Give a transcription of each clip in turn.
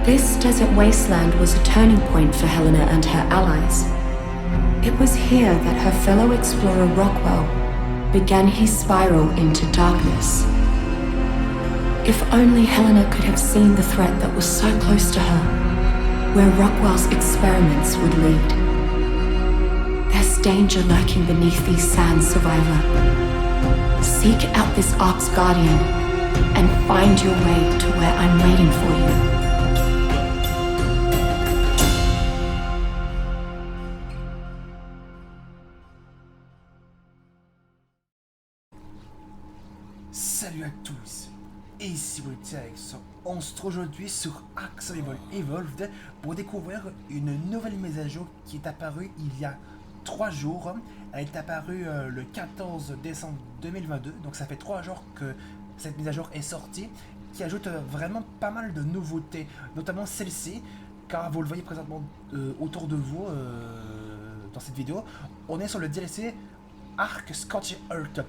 This desert wasteland was a turning point for Helena and her allies. It was here that her fellow explorer Rockwell began his spiral into darkness. If only Helena could have seen the threat that was so close to her, where Rockwell's experiments would lead. There's danger lurking beneath these sands, survivor. Seek out this Ark's guardian and find your way to where I'm waiting for you. Salut à tous, et ici Voltax. On se trouve aujourd'hui sur Ark Survival Evolved pour découvrir une nouvelle mise à jour qui est apparue il y a 3 jours. Elle est apparue le 14 décembre 2022, donc ça fait 3 jours que cette mise à jour est sortie, qui ajoute vraiment pas mal de nouveautés, notamment celle-ci, car vous le voyez présentement autour de vous dans cette vidéo. On est sur le DLC Ark Scorched Earth.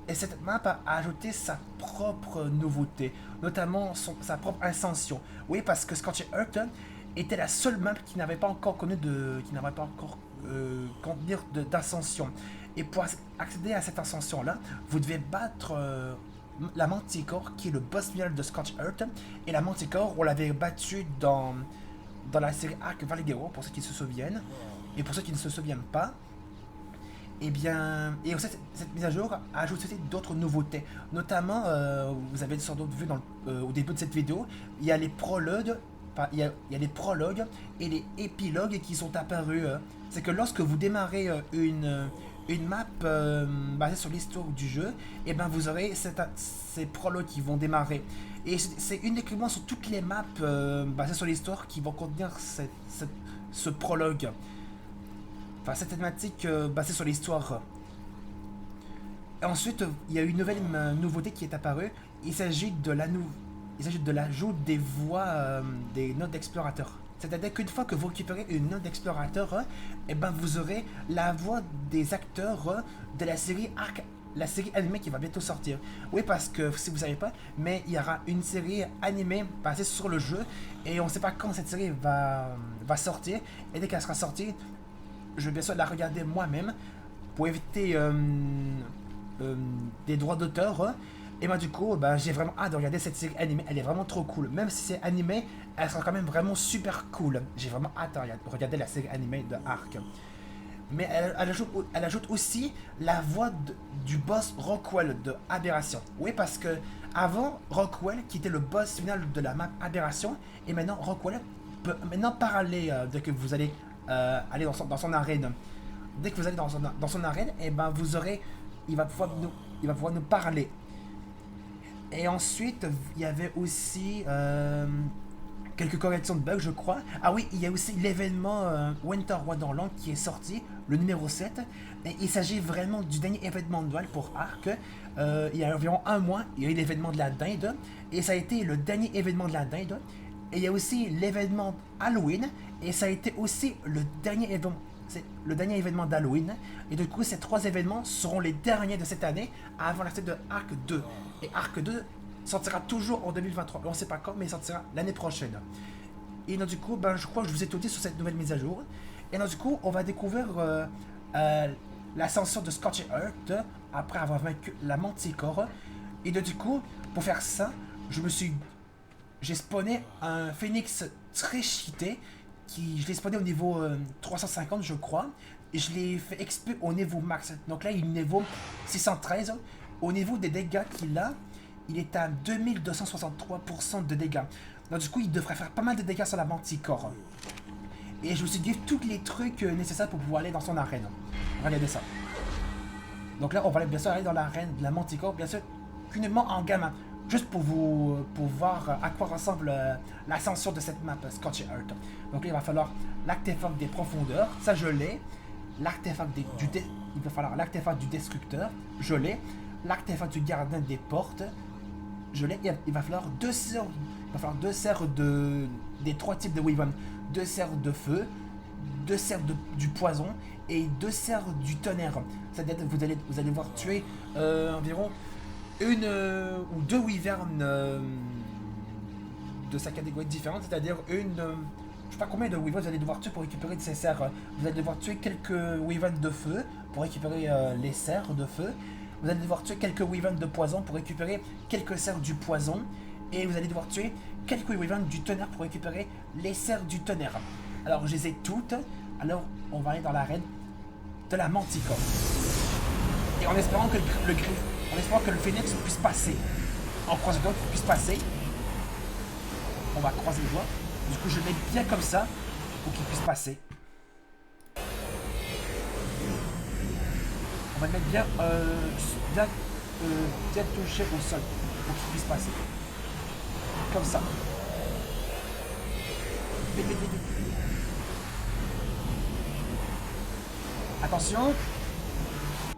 Et cette map a ajouté sa propre nouveauté, notamment sa propre ascension. Oui, parce que Scorched Earth était la seule map qui n'avait pas encore connu contenir d'ascension. Et pour accéder à cette ascension-là, vous devez battre la Manticore, qui est le boss final de Scorched Earth. Et la Manticore, on l'avait battue dans la série Ark Valguero, pour ceux qui se souviennent. Et pour ceux qui ne se souviennent pas, et bien, et aussi cette mise à jour ajoute aussi d'autres nouveautés. Notamment, vous avez sans doute vu au début de cette vidéo, il y a les prologues, il y a les prologues et les épilogues qui sont apparus. C'est que lorsque vous démarrez une map basée sur l'histoire du jeu, et ben vous aurez ces prologues qui vont démarrer. Et c'est uniquement sur toutes les maps basées sur l'histoire qui vont contenir ce prologue. Enfin, cette thématique basée sur l'histoire. Et ensuite, il y a une nouvelle nouveauté qui est apparue. Il s'agit de l'ajout des voix des notes d'explorateur. C'est-à-dire qu'une fois que vous récupérez une note d'explorateur, et ben vous aurez la voix des acteurs de la série Ark, la série animée qui va bientôt sortir. Oui, parce que si vous ne savez pas, mais il y aura une série animée basée sur le jeu et on ne sait pas quand cette série va sortir. Et dès qu'elle sera sortie, je vais bien sûr la regarder moi-même pour éviter des droits d'auteur. Et moi du coup, j'ai vraiment hâte de regarder cette série animée. Elle est vraiment trop cool. Même si c'est animé, elle sera quand même vraiment super cool. J'ai vraiment hâte de regarder la série animée de Ark. Mais elle ajoute aussi la voix du boss Rockwell de Aberration. Oui, parce que avant, Rockwell, qui était le boss final de la map Aberration, et maintenant Rockwell peut maintenant parler dès que vous allez aller dans son arène. Dès que vous allez dans son arène, et ben vous aurez, il va pouvoir nous parler. Et ensuite, il y avait aussi quelques corrections de bugs, je crois. Ah oui, il y a aussi l'événement Winter Wonderland qui est sorti, le numéro 7. Et il s'agit vraiment du dernier événement de Noël pour Ark. Il y a environ un mois, il y a eu l'événement de la dinde. Et ça a été le dernier événement de la dinde. Et il y a aussi l'événement Halloween. Et ça a été aussi le dernier événement d'Halloween. Et du coup, ces 3 événements seront les derniers de cette année avant la sortie de Ark 2. Et Ark 2 sortira toujours en 2023. On ne sait pas quand, mais il sortira l'année prochaine. Et donc, du coup, je crois que je vous ai tout dit sur cette nouvelle mise à jour. Et donc, du coup, on va découvrir l'ascension de Scorched Earth après avoir vaincu la Manticore. Et donc, du coup, pour faire ça, j'ai spawné un phénix très cheaté. Je l'ai spawné au niveau 350, je crois. Et je l'ai fait XP au niveau max. Donc là, il est niveau 613. Au niveau des dégâts qu'il a, il est à 2263% de dégâts. Donc du coup, il devrait faire pas mal de dégâts sur la Manticore. Et je me suis dit tous les trucs nécessaires pour pouvoir aller dans son arène. Regardez ça. Donc là, on va bien sûr aller dans l'arène de la Manticore, bien sûr, uniquement en gamin. Juste pour voir à quoi ressemble l'ascension de cette map Scorched Earth. Donc là, il va falloir l'artefact des profondeurs, ça je l'ai. L'artefact il va falloir l'artefact du destructeur, je l'ai. L'artefact du gardien des portes, je l'ai. Il va falloir 2 serres. Il va falloir 2 serres des 3 types de Wyvern. 2 serres de feu, 2 serres du poison et 2 serres du tonnerre. C'est-à-dire que vous allez voir tuer environ une ou 2 wyverns de sa catégorie différente, c'est-à-dire une... je sais pas combien de Wyverns vous allez devoir tuer pour récupérer de ces serres. Vous allez devoir tuer quelques Wyverns de feu pour récupérer les serres de feu. Vous allez devoir tuer quelques Wyverns de poison pour récupérer quelques serres du poison. Et vous allez devoir tuer quelques Wyverns du tonnerre pour récupérer les serres du tonnerre. Alors je les ai toutes. Alors on va aller dans l'arène de la Manticore. Et en espérant que en espérant que le phénix puisse passer. En croisant les doigts qu'il puisse passer. On va croiser les doigts. Du coup je le mets bien comme ça pour qu'il puisse passer. On va le mettre bien, bien touché au sol pour qu'il puisse passer. Comme ça. Vite, vite, vite, vite. Attention.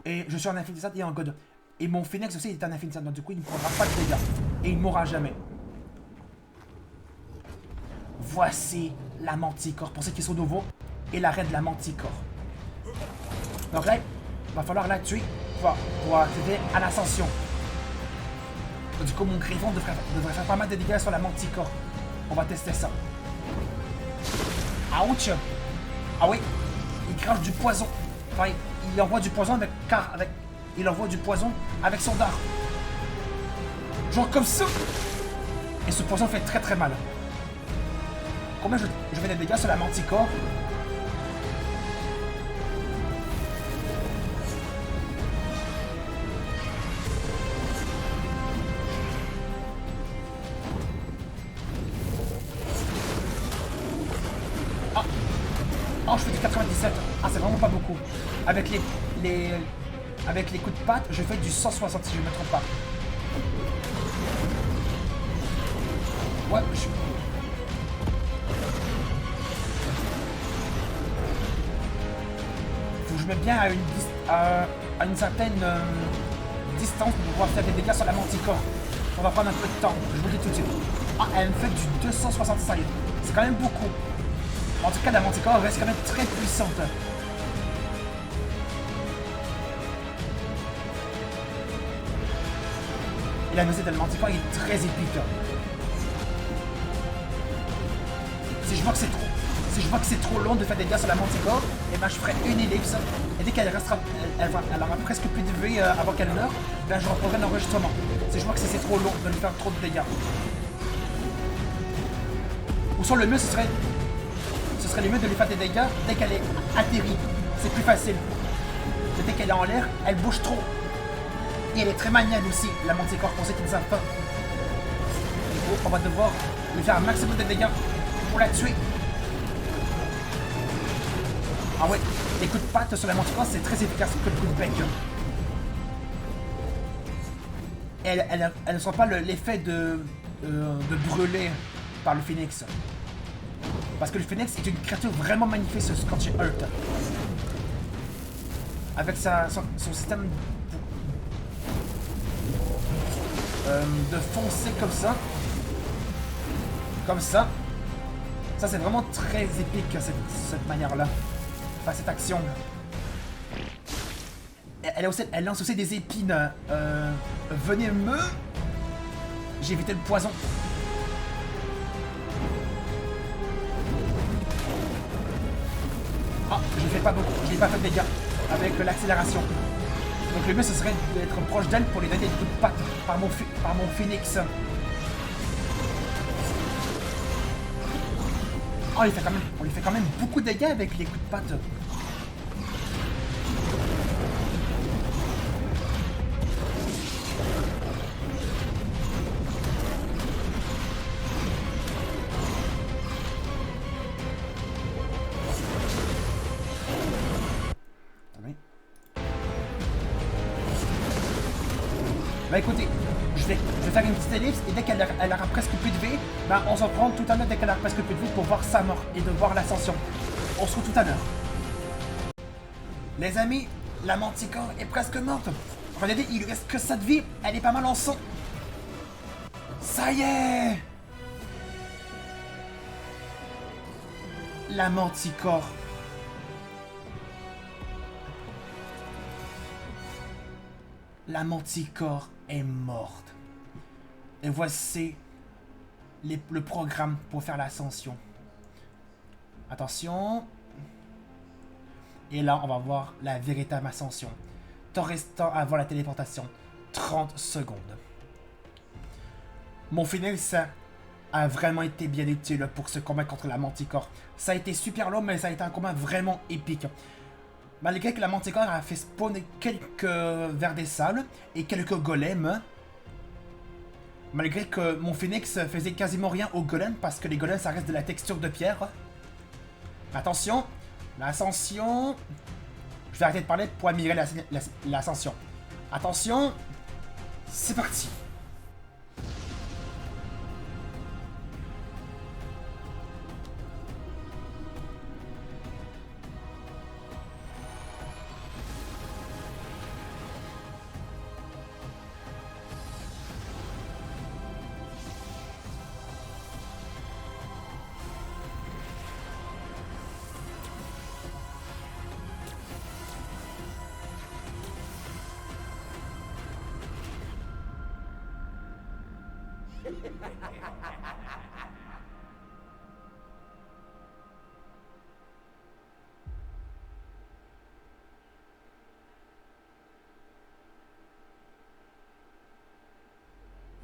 Et je suis en Infinity et en God. Et mon Phoenix aussi est en Infinity, donc du coup il ne prendra pas de dégâts. Et il ne mourra jamais. Voici la Manticore, pour ceux qui sont nouveaux, et l'arrêt de la Manticore. Donc là, il va falloir la tuer pour accéder à l'ascension. Du coup, mon griffon devrait faire pas mal de dégâts sur la Manticore. On va tester ça. Ouch! Ah oui, il crache du poison. Enfin, il envoie du poison il envoie du poison avec son dard. Genre comme ça. Et ce poison fait très très mal. Combien je fais des dégâts sur la Manticore? Ah! Oh, je fais du 97. Ah, c'est vraiment pas beaucoup. Avec les coups de patte, je fais du 160 si je ne me trompe pas. Ouais, faut que je mette bien à une certaine distance pour pouvoir faire des dégâts sur la Manticore. On va prendre un peu de temps, je vous le dis tout de suite. Ah, elle me fait du 265. C'est quand même beaucoup. En tout cas, la Manticore reste quand même très puissante. Et la musique de la Manticore est très épique. Si je vois que c'est trop long de faire des dégâts sur la Manticore, et ben je ferai une ellipse. Et dès qu'elle restera, elle aura presque plus de vie avant qu'elle meure, ben je reprendrai l'enregistrement. Si je vois que c'est trop long de lui faire trop de dégâts. Ou sur le mieux, ce serait le mieux de lui faire des dégâts dès qu'elle est atterrie. C'est plus facile. Mais dès qu'elle est en l'air, elle bouge trop. Et elle est très maniable aussi, la Manticore, pour ceux qui ne savent pas. Du coup, on va devoir lui faire un maximum de dégâts pour la tuer. Ah ouais, les coups de patte sur la Manticore, c'est très efficace que le coup de bec. Et elle ne sent pas l'effet de brûler par le Phoenix. Parce que le Phoenix est une créature vraiment magnifique, ce Scorched Earth. Avec son système de foncer comme ça. Comme ça. Ça, c'est vraiment très épique, cette manière-là. Enfin, cette action. Elle lance aussi des épines venimeux. J'ai évité le poison. Ah, je ne fais pas beaucoup. Je n'ai pas fait de dégâts avec l'accélération. Donc le mieux, ce serait d'être proche d'elle pour lui donner des coups de patte par mon Phoenix. Oh, on lui fait quand même beaucoup de dégâts avec les coups de patte. Bah écoutez, je vais faire une petite ellipse et dès qu'elle aura presque plus de vie, bah on s'en prend tout à l'heure dès qu'elle aura presque plus de vie pour voir sa mort et de voir l'ascension. On se retrouve tout à l'heure. Les amis, la Manticore est presque morte. Regardez, il lui reste que 7 vies, elle est pas mal en sang. Ça y est! La Manticore. La Manticore est morte. Et voici le programme pour faire l'ascension. Attention. Et là, on va voir la véritable ascension. Temps restant avant la téléportation. 30 secondes. Mon Phoenix a vraiment été bien utile pour ce combat contre la Manticore. Ça a été super long, mais ça a été un combat vraiment épique. Malgré que la Manticore a fait spawner quelques vers des sables et quelques golems. Malgré que mon Phoenix faisait quasiment rien aux golems, parce que les golems ça reste de la texture de pierre. Attention, l'ascension. Je vais arrêter de parler pour admirer l'ascension. Attention, c'est parti.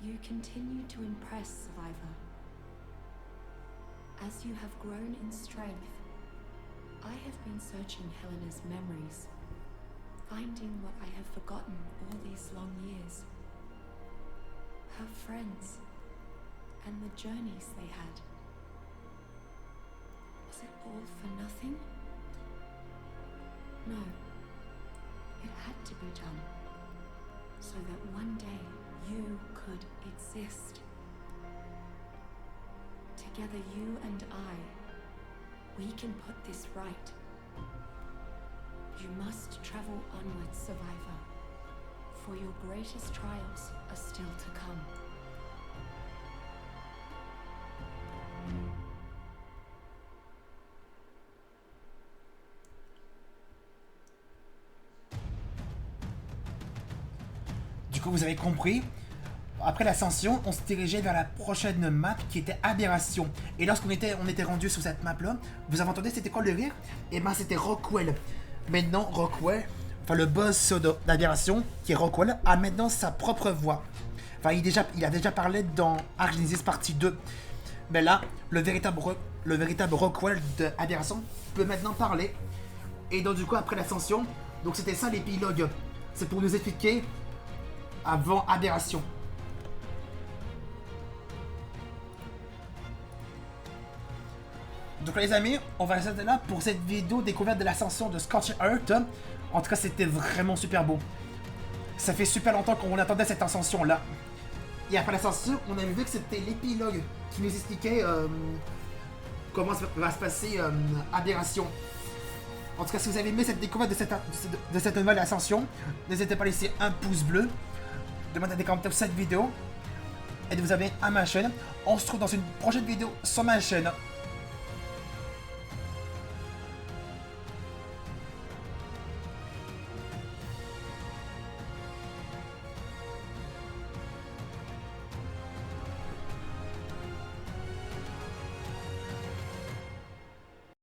You continue to impress, Survivor. As you have grown in strength, I have been searching Helena's memories, finding what I have forgotten all these long years. Her friends, and the journeys they had. Was it all for nothing? No. It had to be done, so that one day you could exist. Together, you and I, we can put this right. You must travel onwards, Survivor, for your greatest trials are still to come. Du coup, vous avez compris. Après l'ascension, on se dirigeait vers la prochaine map qui était Aberration. Et lorsqu'on était rendu sur cette map-là, vous avez entendu c'était quoi le rire? Et ben c'était Rockwell. Maintenant, Rockwell, enfin le boss d'Aberration, qui est Rockwell, a maintenant sa propre voix. Enfin, il a déjà parlé dans Ark Genesis partie 2. Mais là, le véritable Rockwell d'Aberration peut maintenant parler. Et donc du coup, après l'ascension, donc c'était ça l'épilogue. C'est pour nous expliquer avant Aberration. Donc les amis, on va rester là pour cette vidéo découverte de l'ascension de Scorched Earth. En tout cas, c'était vraiment super beau. Ça fait super longtemps qu'on attendait cette ascension-là. Et après l'ascension, on avait vu que c'était l'épilogue qui nous expliquait comment va se passer Aberration. En tout cas, si vous avez aimé cette découverte de cette nouvelle ascension, n'hésitez pas à laisser un pouce bleu, de mettre des commentaires sur cette vidéo et de vous abonner à ma chaîne. On se retrouve dans une prochaine vidéo sur ma chaîne.